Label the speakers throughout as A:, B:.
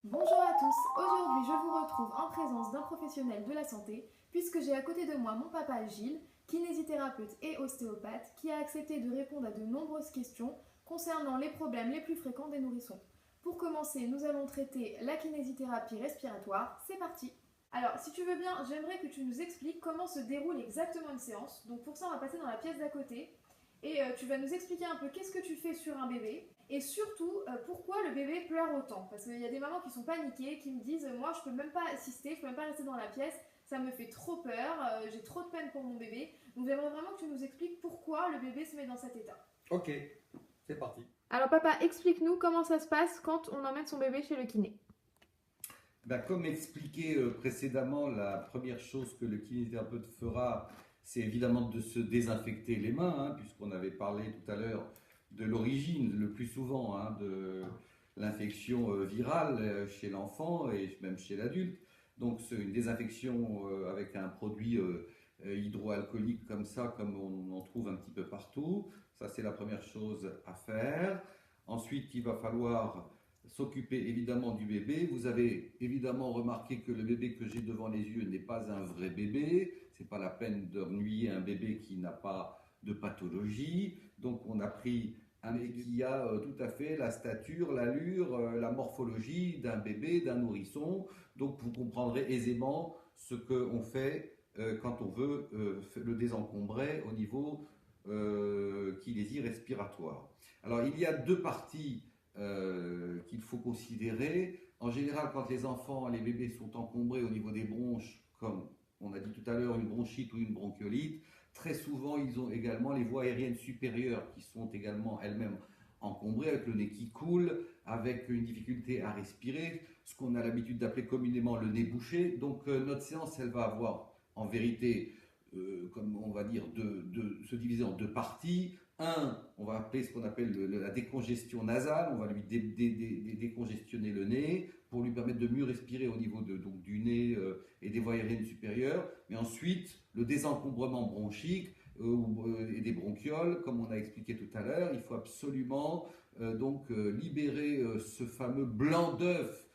A: Bonjour à tous, aujourd'hui je vous retrouve en présence d'un professionnel de la santé puisque j'ai à côté de moi mon papa Gilles, kinésithérapeute et ostéopathe qui a accepté de répondre à de nombreuses questions concernant les problèmes les plus fréquents des nourrissons. Pour commencer, nous allons traiter la kinésithérapie respiratoire, c'est parti. Alors si tu veux bien, j'aimerais que tu nous expliques comment se déroule exactement une séance. Donc pour ça on va passer dans la pièce d'à côté et tu vas nous expliquer un peu qu'est-ce que tu fais sur un bébé et surtout pourquoi le bébé pleure autant. Parce qu'il y a des mamans qui sont paniquées, qui me disent moi je peux même pas assister, je peux même pas rester dans la pièce, ça me fait trop peur, j'ai trop de peine pour mon bébé. Donc j'aimerais vraiment que tu nous expliques pourquoi le bébé se met dans cet état.
B: Ok, c'est parti.
A: Alors papa, explique-nous comment ça se passe quand on emmène son bébé chez le kiné.
B: Comme expliqué précédemment, la première chose que le kinésithérapeute fera, c'est évidemment de se désinfecter les mains, puisqu'on avait parlé tout à l'heure de l'origine, le plus souvent, de l'infection virale chez l'enfant et même chez l'adulte. Donc c'est une désinfection avec un produit hydroalcoolique comme ça, comme on en trouve un petit peu partout. Ça, c'est la première chose à faire. Ensuite, il va falloir s'occuper évidemment du bébé. Vous avez évidemment remarqué que le bébé que j'ai devant les yeux n'est pas un vrai bébé. C'est pas la peine d'ennuyer un bébé qui n'a pas de pathologie. Donc on a pris un bébé qui a tout à fait la stature, l'allure, la morphologie d'un bébé, d'un nourrisson. Donc vous comprendrez aisément ce qu'on fait quand on veut le désencombrer au niveau kinésie respiratoire. Alors il y a deux parties qu'il faut considérer. En général, quand les enfants, les bébés sont encombrés au niveau des bronches, comme on a dit tout à l'heure, une bronchite ou une bronchiolite, très souvent, ils ont également les voies aériennes supérieures qui sont également elles-mêmes encombrées, avec le nez qui coule, avec une difficulté à respirer, ce qu'on a l'habitude d'appeler communément le nez bouché. Donc notre séance, elle va avoir en vérité, comme on va dire, se diviser en deux parties. Un, on va appeler ce qu'on appelle la décongestion nasale, on va lui décongestionner le nez pour lui permettre de mieux respirer au niveau donc, du nez et des voies aériennes supérieures. Mais ensuite, le désencombrement bronchique et des bronchioles, comme on a expliqué tout à l'heure, il faut absolument libérer ce fameux blanc d'œuf.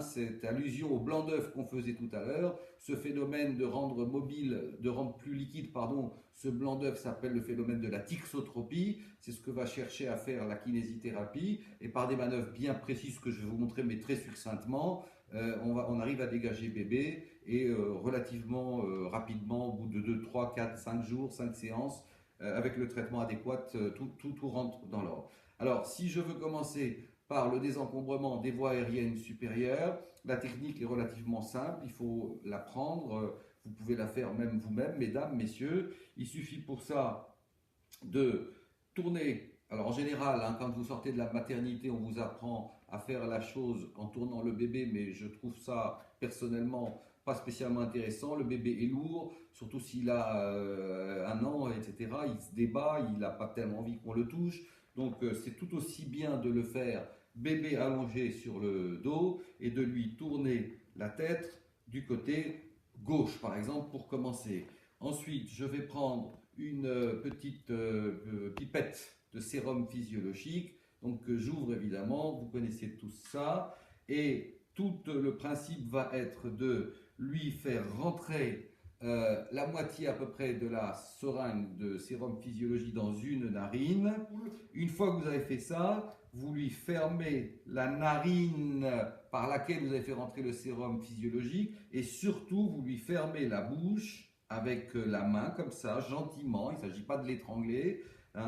B: Cette allusion au blanc d'œuf qu'on faisait tout à l'heure, ce phénomène de rendre mobile, de rendre plus liquide, pardon, ce blanc d'œuf s'appelle le phénomène de la thixotropie. C'est ce que va chercher à faire la kinésithérapie. Et par des manœuvres bien précises que je vais vous montrer, mais très succinctement, on arrive à dégager bébé et relativement rapidement, au bout de 2, 3, 4, 5 jours, 5 séances, avec le traitement adéquat, tout rentre dans l'ordre. Alors, si je veux commencer par le désencombrement des voies aériennes supérieures, la technique est relativement simple, il faut l'apprendre, vous pouvez la faire même vous-même, mesdames, messieurs. Il suffit pour ça de tourner. Alors en général, quand vous sortez de la maternité, on vous apprend à faire la chose en tournant le bébé, mais je trouve ça personnellement pas spécialement intéressant. Le bébé est lourd, surtout s'il a 1 an, etc. Il se débat, il n'a pas tellement envie qu'on le touche. Donc c'est tout aussi bien de le faire bébé allongé sur le dos et de lui tourner la tête du côté gauche, par exemple, pour commencer. Ensuite, je vais prendre une petite pipette de sérum physiologique, donc que j'ouvre évidemment, vous connaissez tout ça, et tout le principe va être de lui faire rentrer la moitié à peu près de la seringue de sérum physiologique dans une narine. Une fois que vous avez fait ça, vous lui fermez la narine par laquelle vous avez fait rentrer le sérum physiologique et surtout vous lui fermez la bouche avec la main comme ça, gentiment, il ne s'agit pas de l'étrangler,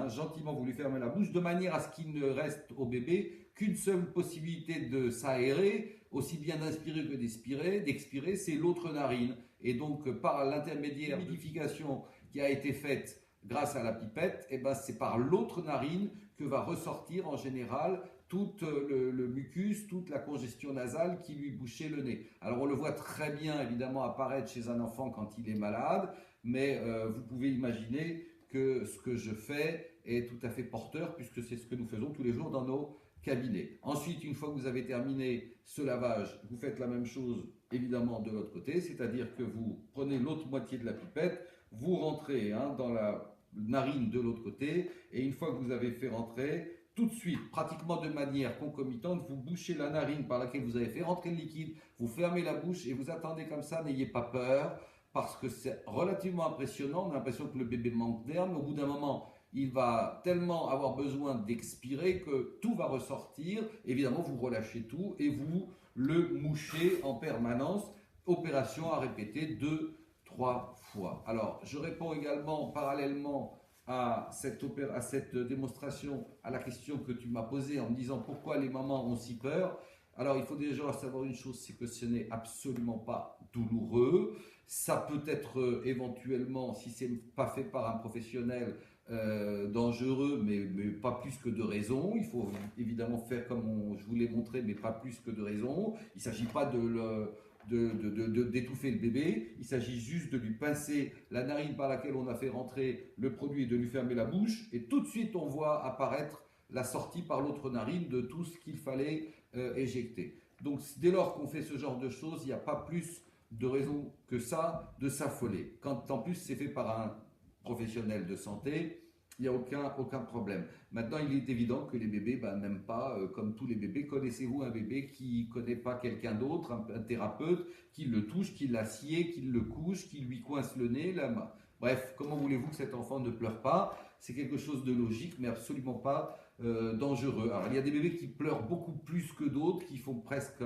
B: gentiment vous lui fermez la bouche de manière à ce qu'il ne reste au bébé qu'une seule possibilité de s'aérer, aussi bien d'inspirer que d'expirer, c'est l'autre narine. Et donc par l'intermédiaire de l'humidification qui a été faite grâce à la pipette, c'est par l'autre narine que va ressortir en général tout le mucus, toute la congestion nasale qui lui bouchait le nez. Alors on le voit très bien évidemment apparaître chez un enfant quand il est malade, mais vous pouvez imaginer que ce que je fais est tout à fait porteur puisque c'est ce que nous faisons tous les jours dans nos cabinets. Ensuite, une fois que vous avez terminé ce lavage, vous faites la même chose évidemment de l'autre côté, c'est-à-dire que vous prenez l'autre moitié de la pipette, vous rentrez dans la narine de l'autre côté, et une fois que vous avez fait rentrer, tout de suite, pratiquement de manière concomitante, vous bouchez la narine par laquelle vous avez fait rentrer le liquide, vous fermez la bouche et vous attendez comme ça, n'ayez pas peur, parce que c'est relativement impressionnant. On a l'impression que le bébé manque d'air, mais au bout d'un moment, il va tellement avoir besoin d'expirer que tout va ressortir. Évidemment, vous relâchez tout et vous le mouchez en permanence. Opération à répéter 2-3 fois. Alors, je réponds également parallèlement à cette démonstration, à la question que tu m'as posée en me disant pourquoi les mamans ont si peur. Alors, il faut déjà savoir une chose, c'est que ce n'est absolument pas douloureux. Ça peut être éventuellement, si ce n'est pas fait par un professionnel, dangereux, mais pas plus que de raison. Il faut évidemment faire comme je vous l'ai montré, mais pas plus que de raison. Il ne s'agit pas d'étouffer le bébé, il s'agit juste de lui pincer la narine par laquelle on a fait rentrer le produit et de lui fermer la bouche, et tout de suite on voit apparaître la sortie par l'autre narine de tout ce qu'il fallait éjecter. Donc dès lors qu'on fait ce genre de choses, il n'y a pas plus de raison que ça de s'affoler. Quand en plus c'est fait par un professionnel de santé, il n'y a aucun problème. Maintenant, il est évident que les bébés n'aiment pas, comme tous les bébés. Connaissez-vous un bébé qui ne connaît pas quelqu'un d'autre, un thérapeute, qui le touche, qui l'assied, qui le couche, qui lui coince le nez, la main? Bref, comment voulez-vous que cet enfant ne pleure pas? C'est quelque chose de logique, mais absolument pas dangereux. Alors, il y a des bébés qui pleurent beaucoup plus que d'autres, qui font presque...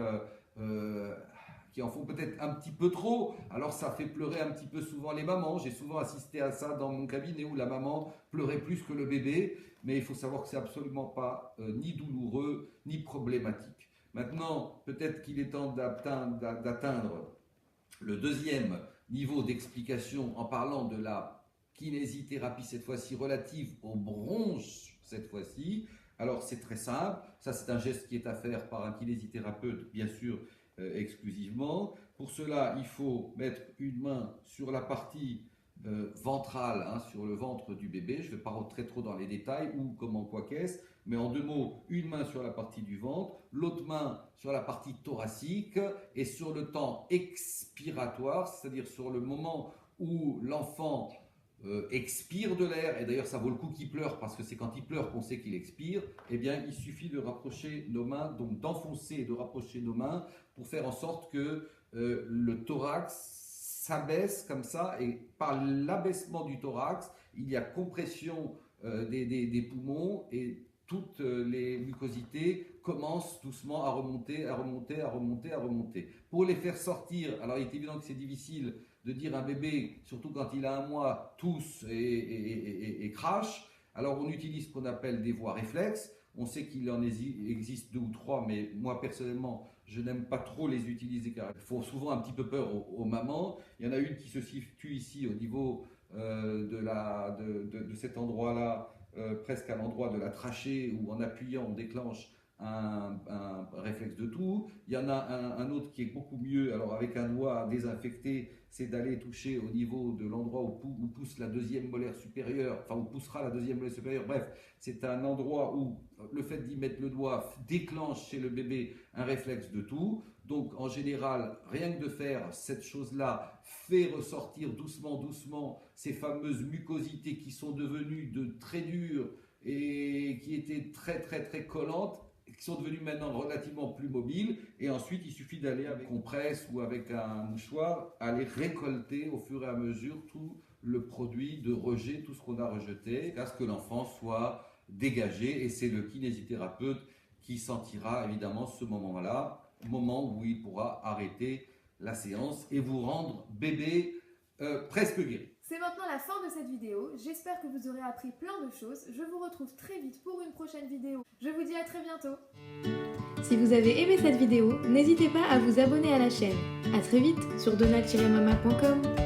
B: qui en font peut-être un petit peu trop, alors ça fait pleurer un petit peu souvent les mamans. J'ai souvent assisté à ça dans mon cabinet où la maman pleurait plus que le bébé, mais il faut savoir que c'est absolument pas ni douloureux ni problématique. Maintenant, peut-être qu'il est temps d'atteindre le deuxième niveau d'explication en parlant de la kinésithérapie, cette fois-ci relative aux bronches, cette fois-ci. Alors c'est très simple, ça c'est un geste qui est à faire par un kinésithérapeute, bien sûr, exclusivement. Pour cela, il faut mettre une main sur la partie ventrale, sur le ventre du bébé. Je ne vais pas rentrer trop dans les détails, ou comment, quoi qu'est-ce, mais en 2 mots, une main sur la partie du ventre, l'autre main sur la partie thoracique, et sur le temps expiratoire, c'est-à-dire sur le moment où l'enfant expire de l'air, et d'ailleurs ça vaut le coup qu'il pleure, parce que c'est quand il pleure qu'on sait qu'il expire, eh bien il suffit de rapprocher nos mains, donc d'enfoncer et de rapprocher nos mains pour faire en sorte que le thorax s'abaisse comme ça, et par l'abaissement du thorax, il y a compression des poumons, et toutes les mucosités commencent doucement à remonter, à remonter, à remonter, à remonter. Pour les faire sortir, alors il est évident que c'est difficile de dire à un bébé, surtout quand il a 1 mois, tousse et crache. Alors on utilise ce qu'on appelle des voies réflexes. On sait qu'il en existe 2 ou 3, mais moi personnellement, je n'aime pas trop les utiliser car ils font souvent un petit peu peur aux mamans. Il y en a une qui se situe ici au niveau de cet endroit-là, presque à l'endroit de la trachée, où en appuyant on déclenche un réflexe de toux. Il y en a un autre qui est beaucoup mieux, alors avec un doigt désinfecté, c'est d'aller toucher au niveau de l'endroit où pousse la deuxième molaire supérieure, enfin où poussera la deuxième molaire supérieure. Bref, c'est un endroit où le fait d'y mettre le doigt déclenche chez le bébé un réflexe de toux. Donc en général, rien que de faire cette chose-là fait ressortir doucement, doucement ces fameuses mucosités qui sont devenues très dures et qui étaient très, très, très collantes, qui sont devenus maintenant relativement plus mobiles, et ensuite il suffit d'aller avec une compresse ou avec un mouchoir, aller récolter au fur et à mesure tout le produit de rejet, tout ce qu'on a rejeté, jusqu'à ce que l'enfant soit dégagé, et c'est le kinésithérapeute qui sentira évidemment ce moment-là, moment où il pourra arrêter la séance et vous rendre bébé presque guéri.
A: C'est maintenant la fin de cette vidéo, j'espère que vous aurez appris plein de choses, je vous retrouve très vite pour une prochaine vidéo, je vous dis à très bientôt. Si vous avez aimé cette vidéo, n'hésitez pas à vous abonner à la chaîne. A très vite sur donald-mama.com.